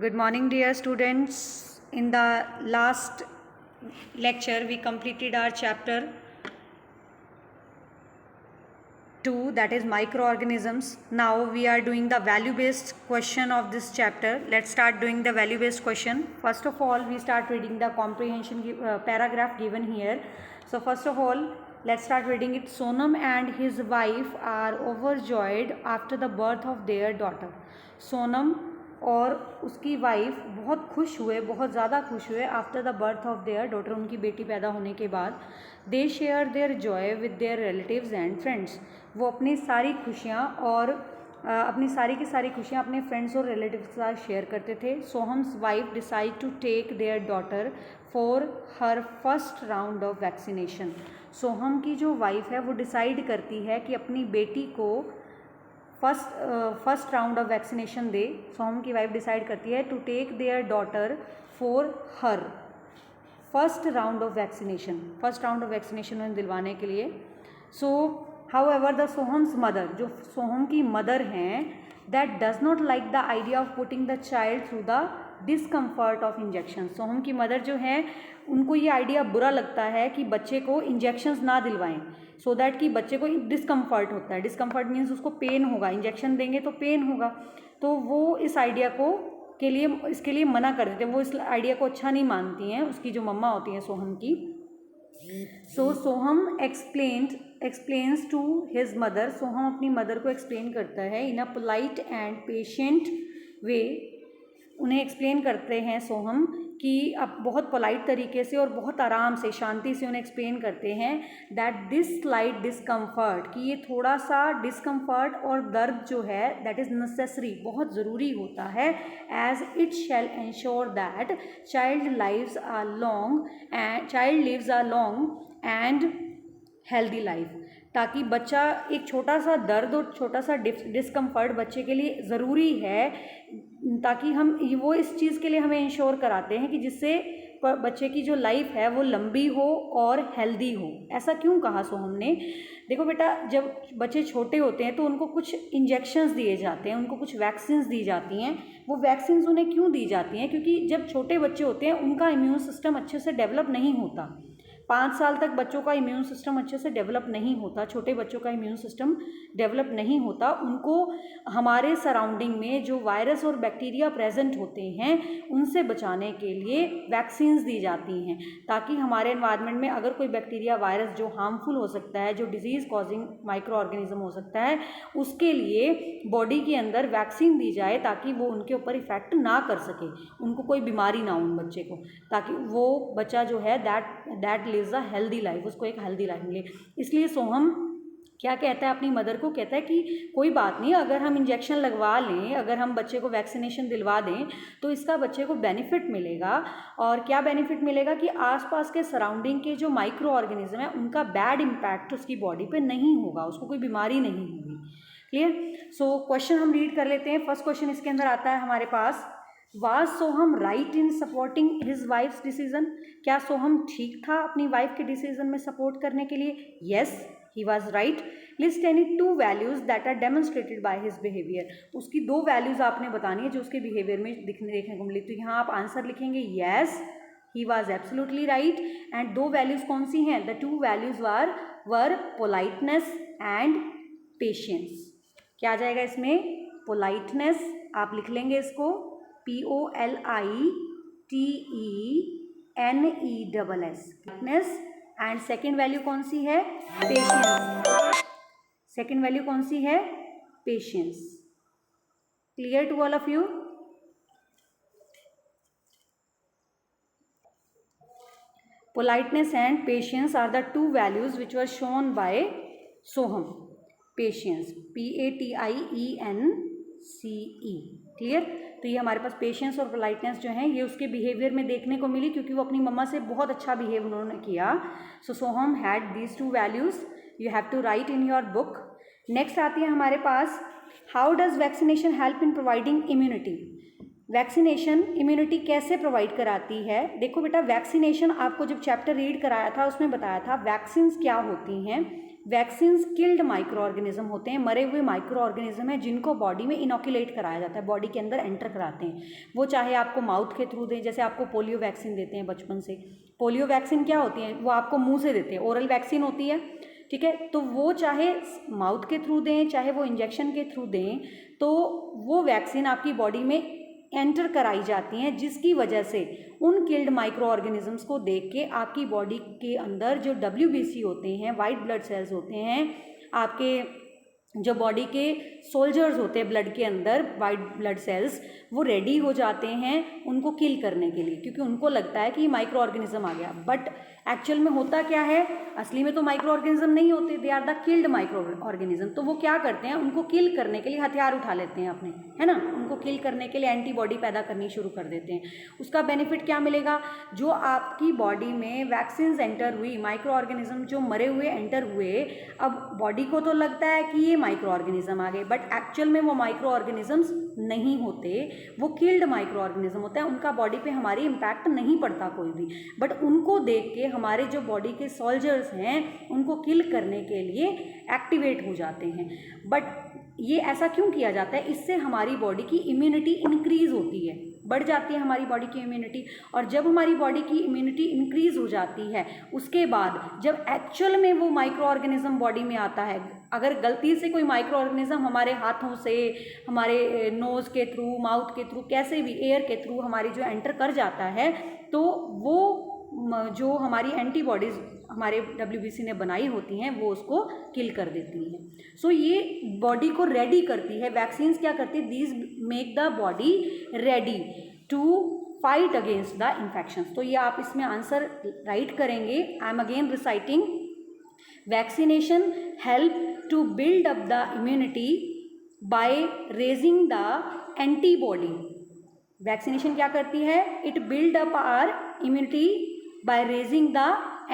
Good morning, dear students. In the last lecture, we completed our chapter 2, that is microorganisms. Now we are doing the value-based question of this chapter. Let's start doing the value-based question. First of all, we start reading the comprehension paragraph given here. So first of all, let's start reading it. Sonam and his wife are overjoyed after the birth of their daughter. Sonam और उसकी wife बहुत खुश हुए, बहुत ज़्यादा खुश हुए after the birth of their daughter, उनकी बेटी पैदा होने के बाद. They share their joy with their relatives and friends. वो अपनी सारी खुशियाँ और अपनी सारी की सारी खुशियाँ अपने फ्रेंड्स और रिलेटिव्स के साथ शेयर करते थे. Soham's wife decide to take their daughter for her first round of vaccination. Soham की जो वाइफ है वो डिसाइड करती है कि अपनी बेटी को फर्स्ट राउंड ऑफ वैक्सीनेशन दे. सोहम की वाइफ डिसाइड करती है to take their daughter for her first round of vaccination. First round of vaccination उन्हें दिलवाने के लिए. So however the Soham's mother, जो सोहम की मदर हैं, that does not like the idea of putting the child through the discomfort of injection. Soham की mother जो है उनको ये आइडिया बुरा लगता है कि बच्चे को इंजेक्शंस ना दिलवाएं, सो दैट कि बच्चे को डिस्कम्फर्ट होता है. डिस्कम्फर्ट मीन्स उसको पेन होगा, इंजेक्शन देंगे तो पेन होगा. तो वो इस आइडिया को इसके लिए मना कर देते हैं. वो इस आइडिया को अच्छा नहीं मानती हैं, उसकी जो मम्मा होती हैं सोहम की. सो सोहम एक्सप्लेन्स टू हिज मदर. सोहम अपनी मदर को एक्सप्लेन करता है इन अ पोलाइट एंड पेशेंट वे. उन्हें एक्सप्लेन करते हैं सोहम कि अब बहुत पोलाइट तरीके से और बहुत आराम से, शांति से उन्हें एक्सप्लेन करते हैं दैट दिस स्लाइट डिस्कम्फर्ट, कि ये थोड़ा सा डिस्कम्फर्ट और दर्द जो है दैट इज़ नेसेसरी, बहुत ज़रूरी होता है, as it shall ensure that child lives a long and healthy life. ताकि बच्चा, एक छोटा सा दर्द और छोटा सा डिस्कम्फर्ट बच्चे के लिए ज़रूरी है, ताकि हम वो इस चीज़ के लिए हमें इंश्योर कराते हैं कि जिससे बच्चे की जो लाइफ है वो लंबी हो और हेल्दी हो. ऐसा क्यों कहा सोहम ने? देखो बेटा, जब बच्चे छोटे होते हैं तो उनको कुछ इंजेक्शंस दिए जाते हैं, उनको कुछ वैक्सीन्स दी जाती हैं. वो वैक्सीन्स उन्हें क्यों दी जाती हैं? क्योंकि जब छोटे बच्चे होते हैं उनका इम्यून सिस्टम अच्छे से डेवलप नहीं होता. 5 साल तक बच्चों का इम्यून सिस्टम अच्छे से डेवलप नहीं होता. छोटे बच्चों का इम्यून सिस्टम डेवलप नहीं होता. उनको हमारे सराउंडिंग में जो वायरस और बैक्टीरिया प्रेजेंट होते हैं उनसे बचाने के लिए वैक्सीन्स दी जाती हैं, ताकि हमारे एनवायरनमेंट में अगर कोई बैक्टीरिया वायरस जो हार्मफुल हो सकता है, जो डिजीज़ कॉजिंग माइक्रो ऑर्गेनिज्म हो सकता है, उसके लिए बॉडी के अंदर वैक्सीन दी जाए ताकि वो उनके ऊपर इफेक्ट ना कर सके, उनको कोई बीमारी ना हो उन बच्चे को, ताकि वो बच्चा जो है that lives a healthy life, उसको एक हेल्दी लाइफ मिले. इसलिए सोहम क्या कहता है अपनी मदर को? कहता है कि कोई बात नहीं, अगर हम इंजेक्शन लगवा लें, अगर हम बच्चे को वैक्सीनेशन दिलवा दें तो इसका बच्चे को बेनिफिट मिलेगा. और क्या बेनिफिट मिलेगा? कि आसपास के सराउंडिंग के जो माइक्रो ऑर्गेनिज्म है उनका बैड इम्पैक्ट उसकी बॉडी पे नहीं होगा, उसको कोई बीमारी नहीं होगी. क्लियर? सो क्वेश्चन हम रीड कर लेते हैं. फर्स्ट क्वेश्चन इसके अंदर आता है हमारे पास, was Soham right in supporting his wife's decision? क्या सोहम ठीक था अपनी वाइफ के डिसीजन में सपोर्ट करने के लिए? Yes, he was right. List any 2 values that are demonstrated by his behavior. उसकी 2 वैल्यूज आपने बतानी है जो उसके बिहेवियर में देखने को मिली. तो यहाँ आप आंसर लिखेंगे yes, he was absolutely right. And 2 values कौन सी हैं? The 2 values were politeness and patience. क्या आ जाएगा इसमें? politeness, आप लिख लेंगे इसको politeness. politeness. And second value कौन सी है? पेशेंस. सेकेंड वैल्यू कौन सी है? Patience. Clear to all of you? Politeness and patience are the 2 values which were shown by Soham. Patience, PATIENCE. Clear? तो ये हमारे पास पेशेंस और पोलाइटनेस जो है ये उसके बिहेवियर में देखने को मिली, क्योंकि वो अपनी मम्मा से बहुत अच्छा बिहेव उन्होंने किया. So Soham had these 2 values. You have to write in your book. Next आती है हमारे पास, how does vaccination help in providing immunity? Vaccination immunity कैसे प्रोवाइड कराती है? देखो बेटा, वैक्सीनेशन आपको जब चैप्टर रीड कराया था उसमें बताया था वैक्सीन्स क्या होती हैं. वैक्सीन्स किल्ड माइक्रो ऑर्गेनिज्म होते हैं, मरे हुए माइक्रो ऑर्गेनिज्म हैं जिनको बॉडी में इनोकुलेट कराया जाता है, बॉडी के अंदर एंटर कराते हैं। वो चाहे आपको माउथ के थ्रू दें, जैसे आपको पोलियो वैक्सीन देते हैं बचपन से। पोलियो वैक्सीन क्या होती है, वो आपको मुंह से देते हैं, ओरल वैक्सीन होती है, ठीक है। तो वो चाहे माउथ के थ्रू दें, चाहे वो इंजेक्शन के थ्रू दें, तो वो वैक्सीन आपकी बॉडी में एंटर कराई जाती हैं, जिसकी वजह से उन किल्ड माइक्रो ऑर्गेनिजम्स को देख के आपकी बॉडी के अंदर जो WBC होते हैं, वाइट ब्लड सेल्स होते हैं, आपके जो बॉडी के सोल्जर्स होते हैं ब्लड के अंदर, वाइट ब्लड सेल्स, वो रेडी हो जाते हैं उनको किल करने के लिए, क्योंकि उनको लगता है कि ये माइक्रो ऑर्गेनिज्म आ गया। बट एक्चुअल में होता क्या है, असली में तो माइक्रो ऑर्गेनिज्म नहीं होते, they are the killed micro organism. तो वो क्या करते हैं, उनको किल करने के लिए हथियार उठा लेते हैं अपने, है ना, उनको किल करने के लिए एंटीबॉडी पैदा करनी शुरू कर देते हैं। उसका बेनिफिट क्या मिलेगा, जो आपकी बॉडी में वैक्सीन एंटर हुई, माइक्रो ऑर्गेनिज्म जो मरे हुए एंटर हुए, अब बॉडी को तो लगता है कि ये माइक्रो ऑर्गेनिज्म आ गए, बट एक्चुअल में वो माइक्रो ऑर्गेनिजम्स नहीं होते, वो किल्ड माइक्रो ऑर्गेनिज्म होता है, उनका बॉडी पे हमारी इम्पैक्ट नहीं पड़ता कोई भी, बट उनको देख के हमारे जो बॉडी के सोल्जर्स हैं उनको किल करने के लिए एक्टिवेट हो जाते हैं। बट ये ऐसा क्यों किया जाता है, इससे हमारी बॉडी की इम्यूनिटी इंक्रीज होती है, बढ़ जाती है हमारी बॉडी की इम्यूनिटी। और जब हमारी बॉडी की इम्यूनिटी इंक्रीज हो जाती है, उसके बाद जब एक्चुअल में वो माइक्रो ऑर्गेनिज्म बॉडी में आता है, अगर गलती से कोई माइक्रो ऑर्गेनिज्म हमारे हाथों से, हमारे नोज़ के थ्रू, माउथ के थ्रू, कैसे भी एयर के थ्रू हमारी जो एंटर कर जाता है, तो वो जो हमारी एंटीबॉडीज़ हमारे WBC ने बनाई होती हैं, वो उसको किल कर देती हैं। सो ये बॉडी को रेडी करती है, वैक्सीन्स क्या करती है, these make the body ready to fight against the infections. तो ये आप इसमें आंसर राइट करेंगे। I am again reciting, vaccination help to build up the immunity by raising the antibody. Vaccination क्या करती है, it build up our immunity by raising the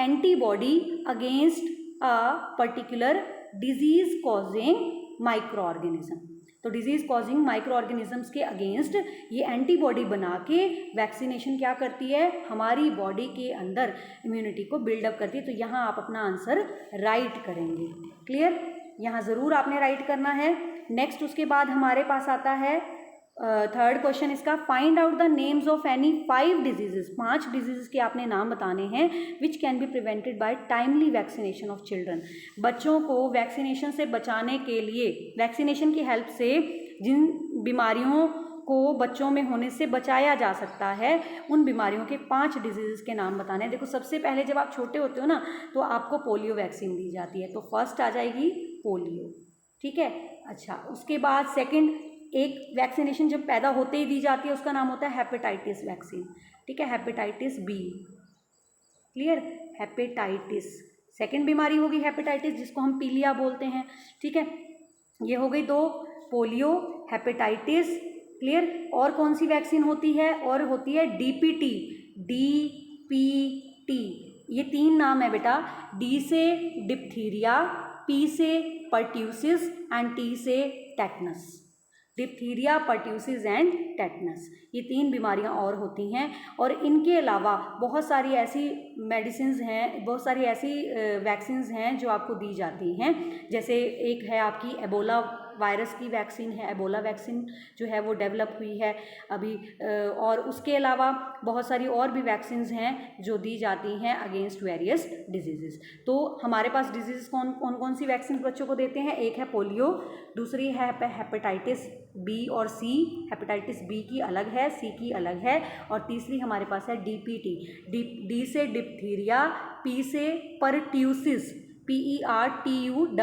antibody against a particular disease causing microorganism। तो disease causing micro organisms के against ये antibody बना के vaccination क्या करती है, हमारी बॉडी के अंदर इम्यूनिटी को बिल्डअप करती है। तो यहाँ आप अपना आंसर राइट करेंगे। क्लियर, यहाँ ज़रूर आपने राइट करना है। नेक्स्ट उसके बाद हमारे पास आता है थर्ड क्वेश्चन इसका, find out the names of any 5 diseases. 5 diseases के आपने नाम बताने हैं which can be prevented by timely vaccination of children. बच्चों को वैक्सीनेशन से बचाने के लिए, वैक्सीनेशन की हेल्प से जिन बीमारियों को बच्चों में होने से बचाया जा सकता है, उन बीमारियों के 5 डिजीजेस के नाम बताने हैं। देखो, सबसे पहले जब आप छोटे होते हो ना, तो आपको पोलियो वैक्सीन दी जाती है, तो फर्स्ट आ जाएगी पोलियो, ठीक है। अच्छा, उसके बाद सेकंड एक वैक्सीनेशन जब पैदा होते ही दी जाती है, उसका नाम होता है हेपेटाइटिस वैक्सीन, ठीक है, hepatitis B. Clear, hepatitis second बीमारी होगी हेपेटाइटिस, जिसको हम पीलिया बोलते हैं, ठीक है। ये हो गई 2, पोलियो, हेपेटाइटिस। क्लियर, और कौन सी वैक्सीन होती है, और होती है DPT। DPT, ये 3 नाम है बेटा, D से डिप्थीरिया, P से पर्ट्यूसिस एंड T से tetanus. Diphtheria, pertussis and tetanus, ये 3 बीमारियां और होती हैं। और इनके अलावा बहुत सारी ऐसी मेडिसिन्स हैं, बहुत सारी ऐसी वैक्सीन्स हैं जो आपको दी जाती हैं। जैसे एक है आपकी एबोला वायरस की वैक्सीन है, एबोला वैक्सीन जो है वो डेवलप हुई है अभी, और उसके अलावा बहुत सारी और भी वैक्सीन्स हैं जो दी जाती हैं अगेंस्ट वेरियस डिजीज़। तो हमारे पास डिजीज़ कौन सी वैक्सीन बच्चों को देते हैं, एक है पोलियो, दूसरी है हेपेटाइटिस बी और सी। हेपेटाइटिस बी की अलग है, सी की अलग है, और तीसरी हमारे पास है DPT। डी से डिप्थीरिया, पी से pertussis, PERTUSSIS,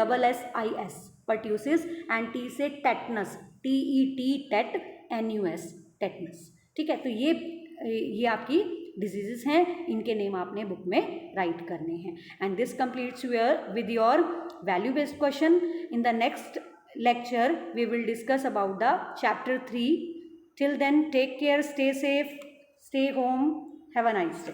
pertussis, and T से टेटनस, TET, NUS, टेटनस, ठीक है। तो ये आपकी डिजीजेस हैं, इनके नेम आपने बुक में राइट करने हैं। And this completes with your value based question. In the next lecture we will discuss about the chapter 3. Till then, take care, stay safe, stay home, have a nice day.